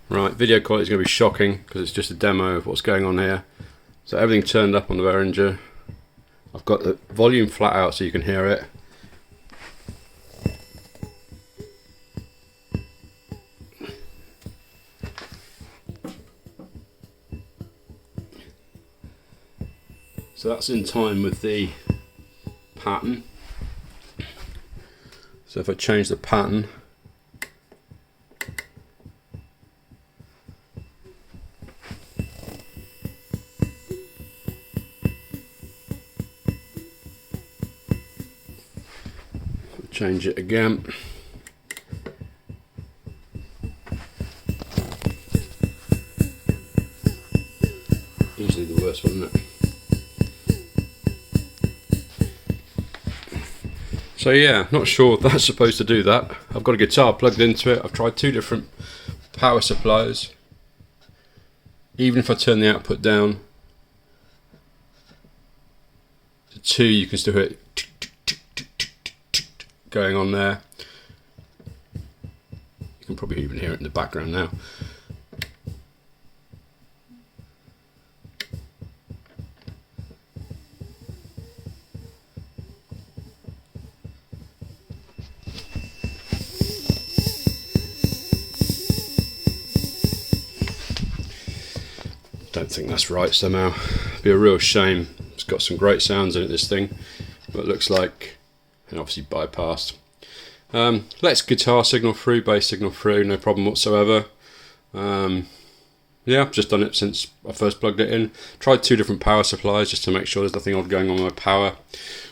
Right, video quality is going to be shocking because it's just a demo of what's going on here. So everything turned up on the Behringer. I've got the volume flat out so you can hear it. So that's in time with the pattern. So if I change the pattern, change it again. Easily the worst one, isn't it? So yeah, not sure that's supposed to do that. I've got a guitar plugged into it. I've tried two different power supplies. Even if I turn the output down to 2, you can still hear it going on there. You can probably even hear it in the background now. Don't think that's right somehow. It'd be a real shame. It's got some great sounds in it, this thing, but it looks like, and obviously bypassed. Let's guitar signal through, bass signal through, no problem whatsoever. Yeah, I've just done it since I first plugged it in. Tried two different power supplies just to make sure there's nothing odd going on with my power.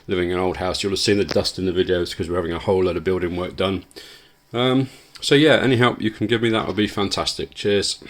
Living in an old house, you'll have seen the dust in the videos because we're having a whole load of building work done. So yeah, any help you can give me, that would be fantastic. Cheers.